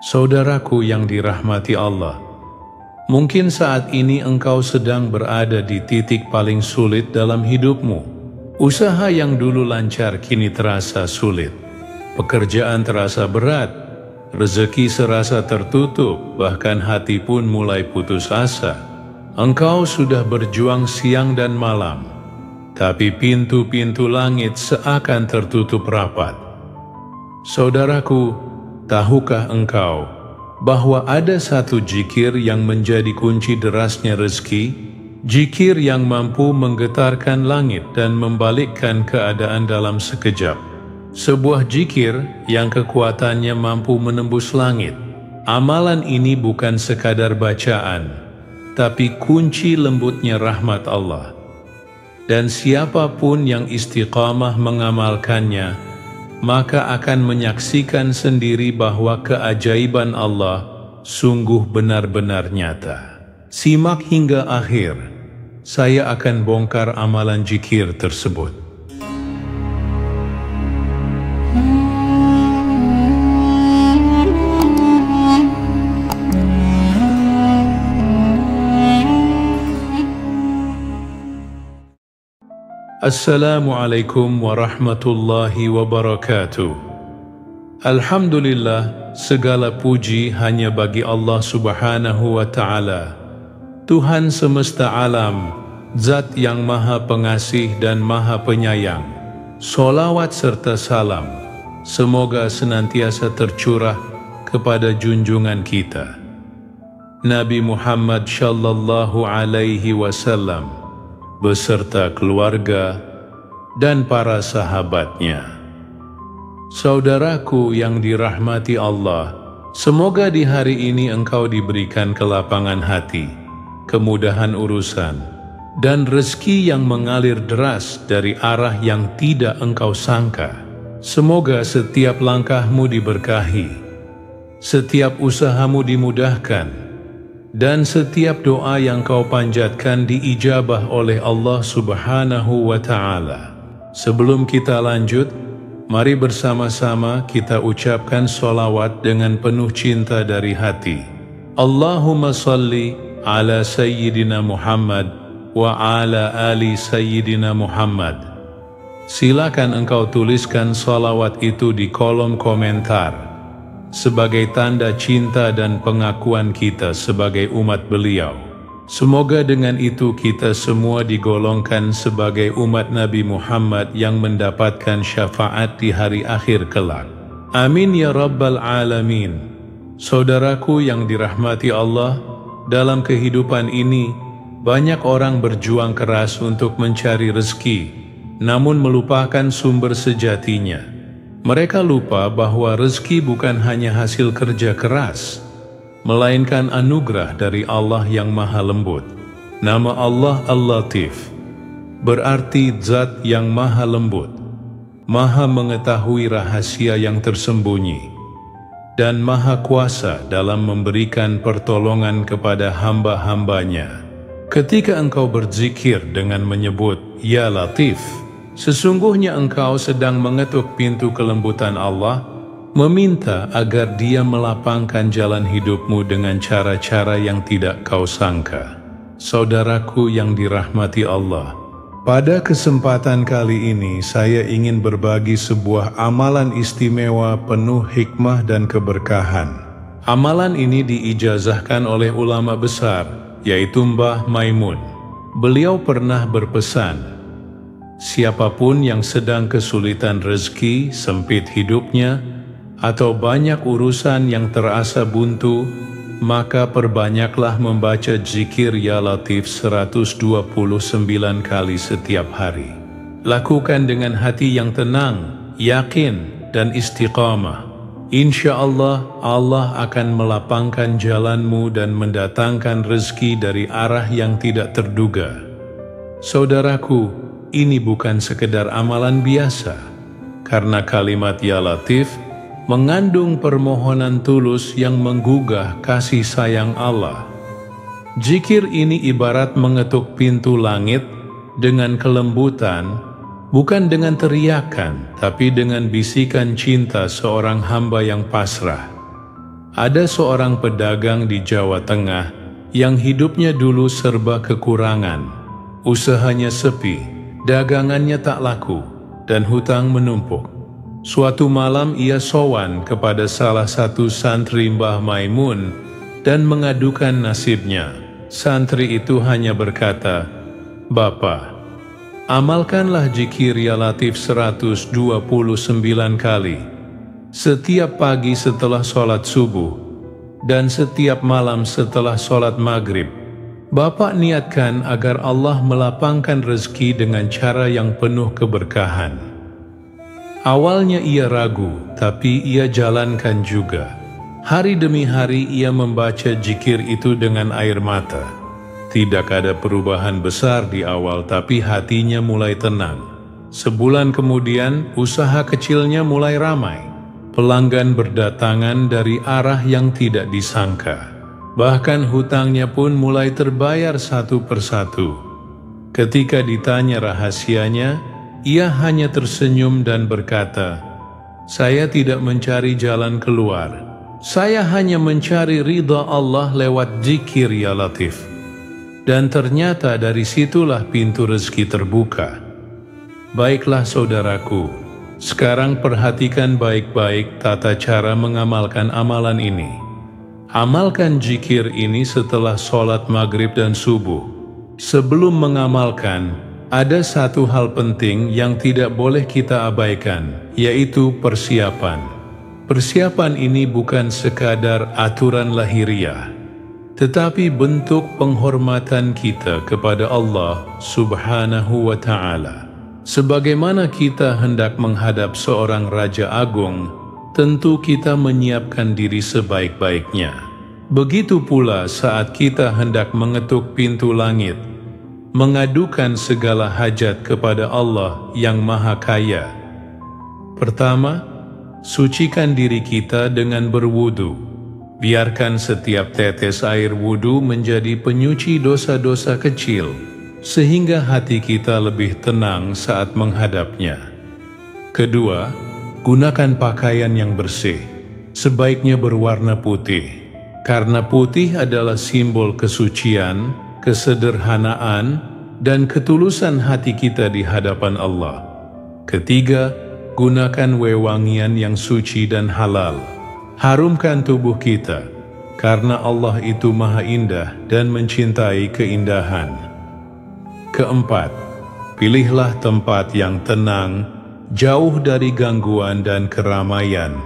Saudaraku yang dirahmati Allah, mungkin saat ini engkau sedang berada di titik paling sulit dalam hidupmu. Usaha yang dulu lancar kini terasa sulit. Pekerjaan terasa berat, rezeki serasa tertutup, bahkan hati pun mulai putus asa. Engkau sudah berjuang siang dan malam, tapi pintu-pintu langit seakan tertutup rapat. Saudaraku, tahukah engkau bahwa ada satu zikir yang menjadi kunci derasnya rezeki? Zikir yang mampu menggetarkan langit dan membalikkan keadaan dalam sekejap. Sebuah zikir yang kekuatannya mampu menembus langit. Amalan ini bukan sekadar bacaan, tapi kunci lembutnya rahmat Allah. Dan siapapun yang istiqamah mengamalkannya, maka akan menyaksikan sendiri bahwa keajaiban Allah sungguh benar-benar nyata. Simak hingga akhir, saya akan bongkar amalan zikir tersebut. Assalamualaikum warahmatullahi wabarakatuh. Alhamdulillah, segala puji hanya bagi Allah Subhanahu wa Ta'ala, Tuhan semesta alam, Zat yang Maha Pengasih dan Maha Penyayang. Solawat serta salam semoga senantiasa tercurah kepada junjungan kita, Nabi Muhammad Shallallahu Alaihi Wasallam, beserta keluarga dan para sahabatnya. Saudaraku yang dirahmati Allah, semoga di hari ini engkau diberikan kelapangan hati, kemudahan urusan, dan rezeki yang mengalir deras dari arah yang tidak engkau sangka. Semoga setiap langkahmu diberkahi, setiap usahamu dimudahkan, dan setiap doa yang kau panjatkan diijabah oleh Allah Subhanahu wa Ta'ala. Sebelum kita lanjut, mari bersama-sama kita ucapkan sholawat dengan penuh cinta dari hati. Allahumma salli ala Sayyidina Muhammad wa ala ali Sayyidina Muhammad. Silakan engkau tuliskan sholawat itu di kolom komentar sebagai tanda cinta dan pengakuan kita sebagai umat beliau. Semoga dengan itu kita semua digolongkan sebagai umat Nabi Muhammad yang mendapatkan syafaat di hari akhir kelak. Amin ya Rabbal Alamin. Saudaraku yang dirahmati Allah, dalam kehidupan ini banyak orang berjuang keras untuk mencari rezeki, namun melupakan sumber sejatinya. Mereka lupa bahwa rezeki bukan hanya hasil kerja keras, melainkan anugerah dari Allah yang Maha Lembut. Nama Allah Al-Latif berarti Zat yang Maha Lembut, Maha mengetahui rahasia yang tersembunyi, dan Maha Kuasa dalam memberikan pertolongan kepada hamba-hambanya. Ketika engkau berzikir dengan menyebut Ya Latif, sesungguhnya engkau sedang mengetuk pintu kelembutan Allah, meminta agar Dia melapangkan jalan hidupmu dengan cara-cara yang tidak kau sangka. Saudaraku yang dirahmati Allah, pada kesempatan kali ini saya ingin berbagi sebuah amalan istimewa penuh hikmah dan keberkahan. Amalan ini diijazahkan oleh ulama besar, yaitu Mbah Maimun. Beliau pernah berpesan, siapapun yang sedang kesulitan rezeki, sempit hidupnya, atau banyak urusan yang terasa buntu, maka perbanyaklah membaca zikir Ya Latif 129 kali setiap hari. Lakukan dengan hati yang tenang, yakin, dan istiqamah. Insya Allah, Allah akan melapangkan jalanmu dan mendatangkan rezeki dari arah yang tidak terduga. Saudaraku, ini bukan sekedar amalan biasa, karena kalimat Ya Latif mengandung permohonan tulus yang menggugah kasih sayang Allah. Zikir ini ibarat mengetuk pintu langit dengan kelembutan, bukan dengan teriakan, tapi dengan bisikan cinta seorang hamba yang pasrah. Ada seorang pedagang di Jawa Tengah yang hidupnya dulu serba kekurangan. Usahanya sepi, dagangannya tak laku, dan hutang menumpuk. Suatu malam ia sowan kepada salah satu santri Mbah Maimun dan mengadukan nasibnya. Santri itu hanya berkata, "Bapak, amalkanlah zikir ya Latif 129 kali. Setiap pagi setelah sholat subuh dan setiap malam setelah sholat maghrib. Bapak niatkan agar Allah melapangkan rezeki dengan cara yang penuh keberkahan." Awalnya ia ragu, tapi ia jalankan juga. Hari demi hari ia membaca zikir itu dengan air mata. Tidak ada perubahan besar di awal, tapi hatinya mulai tenang. Sebulan kemudian usaha kecilnya mulai ramai. Pelanggan berdatangan dari arah yang tidak disangka. Bahkan hutangnya pun mulai terbayar satu persatu. Ketika ditanya rahasianya, ia hanya tersenyum dan berkata, "Saya tidak mencari jalan keluar. Saya hanya mencari ridha Allah lewat zikir ya Latif." Dan ternyata dari situlah pintu rezeki terbuka. Baiklah saudaraku, sekarang perhatikan baik-baik tata cara mengamalkan amalan ini. Amalkan zikir ini setelah sholat maghrib dan subuh. Sebelum mengamalkan, ada satu hal penting yang tidak boleh kita abaikan, yaitu persiapan. Persiapan ini bukan sekadar aturan lahiriah, tetapi bentuk penghormatan kita kepada Allah Subhanahu wa Ta'ala. Sebagaimana kita hendak menghadap seorang Raja Agung, tentu kita menyiapkan diri sebaik-baiknya. Begitu pula saat kita hendak mengetuk pintu langit, mengadukan segala hajat kepada Allah yang Maha Kaya. Pertama, sucikan diri kita dengan berwudu. Biarkan setiap tetes air wudu menjadi penyuci dosa-dosa kecil, sehingga hati kita lebih tenang saat menghadapnya. Kedua, gunakan pakaian yang bersih, sebaiknya berwarna putih, karena putih adalah simbol kesucian, kesederhanaan, dan ketulusan hati kita di hadapan Allah. Ketiga, gunakan wewangian yang suci dan halal. Harumkan tubuh kita, karena Allah itu Maha Indah dan mencintai keindahan. Keempat, pilihlah tempat yang tenang, jauh dari gangguan dan keramaian,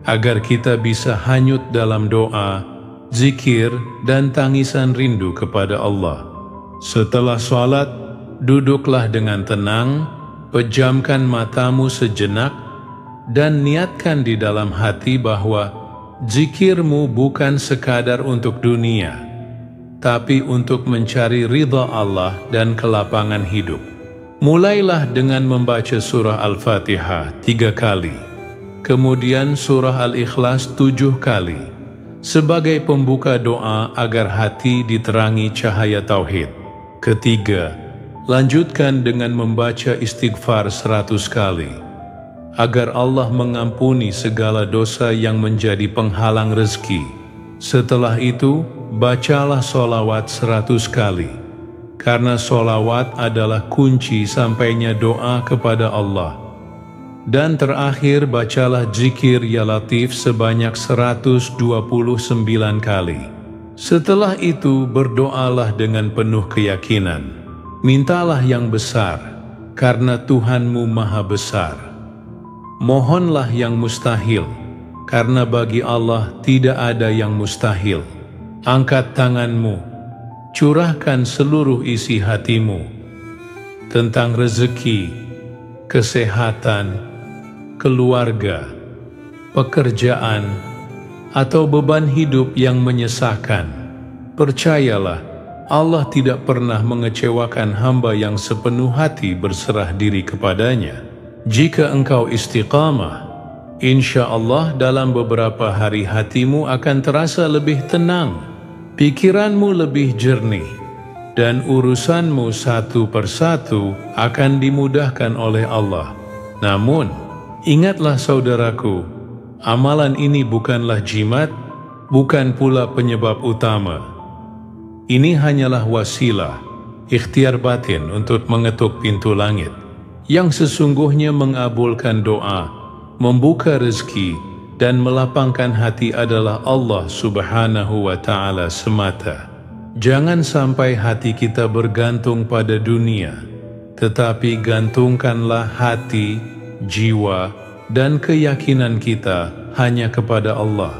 agar kita bisa hanyut dalam doa, zikir, dan tangisan rindu kepada Allah. Setelah sholat, duduklah dengan tenang, pejamkan matamu sejenak, dan niatkan di dalam hati bahwa zikirmu bukan sekadar untuk dunia, tapi untuk mencari ridha Allah dan kelapangan hidup. Mulailah dengan membaca surah Al-Fatihah 3 kali, kemudian surah Al-Ikhlas 7 kali, sebagai pembuka doa agar hati diterangi cahaya tauhid. Ketiga, lanjutkan dengan membaca istighfar 100 kali, agar Allah mengampuni segala dosa yang menjadi penghalang rezeki. Setelah itu, bacalah sholawat 100 kali, karena sholawat adalah kunci sampainya doa kepada Allah. Dan terakhir, bacalah zikir ya Latif sebanyak 129 kali. Setelah itu, berdoalah dengan penuh keyakinan. Mintalah yang besar, karena Tuhanmu Maha Besar. Mohonlah yang mustahil, karena bagi Allah tidak ada yang mustahil. Angkat tanganmu, curahkan seluruh isi hatimu tentang rezeki, kesehatan, keluarga, pekerjaan, atau beban hidup yang menyesakkan. Percayalah, Allah tidak pernah mengecewakan hamba yang sepenuh hati berserah diri kepadanya. Jika engkau istiqamah, insya Allah dalam beberapa hari hatimu akan terasa lebih tenang, pikiranmu lebih jernih, dan urusanmu satu persatu akan dimudahkan oleh Allah. Namun, ingatlah saudaraku, amalan ini bukanlah jimat, bukan pula penyebab utama. Ini hanyalah wasilah, ikhtiar batin untuk mengetuk pintu langit, yang sesungguhnya mengabulkan doa, membuka rezeki, dan melapangkan hati adalah Allah Subhanahu wa Ta'ala semata. Jangan sampai hati kita bergantung pada dunia, tetapi gantungkanlah hati, jiwa, dan keyakinan kita hanya kepada Allah.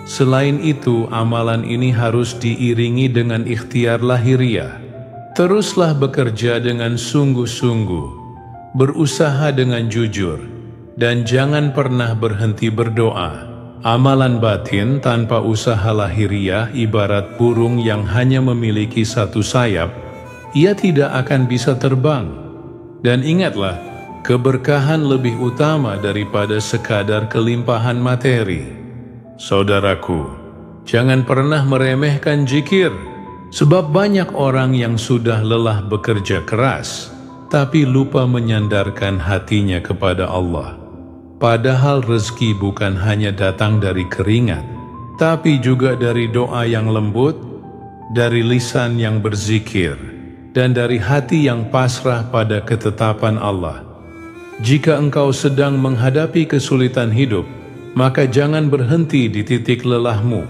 Selain itu, amalan ini harus diiringi dengan ikhtiar lahiriah. Teruslah bekerja dengan sungguh-sungguh, berusaha dengan jujur, dan jangan pernah berhenti berdoa. Amalan batin tanpa usaha lahiriah ibarat burung yang hanya memiliki satu sayap, ia tidak akan bisa terbang. Dan ingatlah, keberkahan lebih utama daripada sekadar kelimpahan materi. Saudaraku, jangan pernah meremehkan zikir, sebab banyak orang yang sudah lelah bekerja keras, tapi lupa menyandarkan hatinya kepada Allah. Padahal rezeki bukan hanya datang dari keringat, tapi juga dari doa yang lembut, dari lisan yang berzikir, dan dari hati yang pasrah pada ketetapan Allah. Jika engkau sedang menghadapi kesulitan hidup, maka jangan berhenti di titik lelahmu.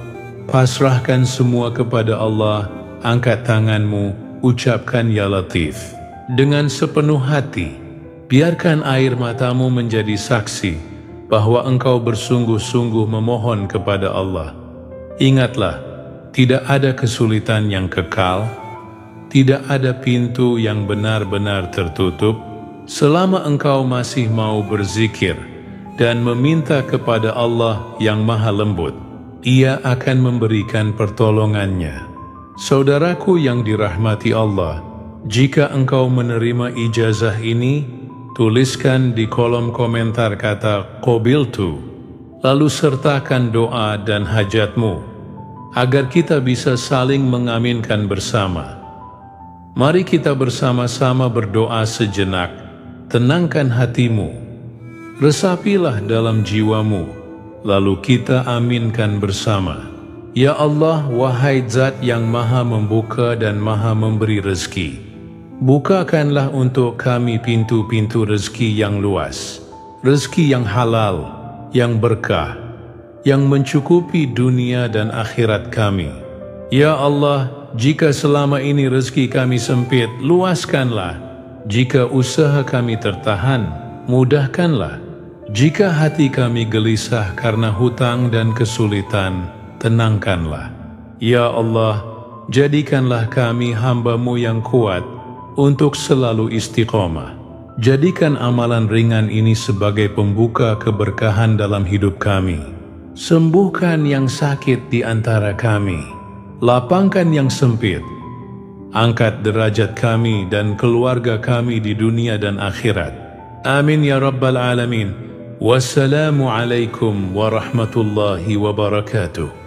Pasrahkan semua kepada Allah, angkat tanganmu, ucapkan Ya Latif. Dengan sepenuh hati, biarkan air matamu menjadi saksi bahwa engkau bersungguh-sungguh memohon kepada Allah. Ingatlah, tidak ada kesulitan yang kekal, tidak ada pintu yang benar-benar tertutup, selama engkau masih mau berzikir dan meminta kepada Allah yang Maha Lembut. Ia akan memberikan pertolongannya. Saudaraku yang dirahmati Allah, jika engkau menerima ijazah ini, tuliskan di kolom komentar kata Qabiltu, lalu sertakan doa dan hajatmu, agar kita bisa saling mengaminkan bersama. Mari kita bersama-sama berdoa sejenak, tenangkan hatimu, resapilah dalam jiwamu, lalu kita aminkan bersama. Ya Allah, wahai Zat yang Maha Membuka dan Maha Memberi rezeki, bukakanlah untuk kami pintu-pintu rezeki yang luas, rezeki yang halal, yang berkah, yang mencukupi dunia dan akhirat kami. Ya Allah, jika selama ini rezeki kami sempit, luaskanlah. Jika usaha kami tertahan, mudahkanlah. Jika hati kami gelisah karena hutang dan kesulitan, tenangkanlah. Ya Allah, jadikanlah kami hamba-Mu yang kuat untuk selalu istiqomah. Jadikan amalan ringan ini sebagai pembuka keberkahan dalam hidup kami. Sembuhkan yang sakit di antara kami. Lapangkan yang sempit. Angkat derajat kami dan keluarga kami di dunia dan akhirat. Amin ya Rabbal Alamin. Wassalamualaikum warahmatullahi wabarakatuh.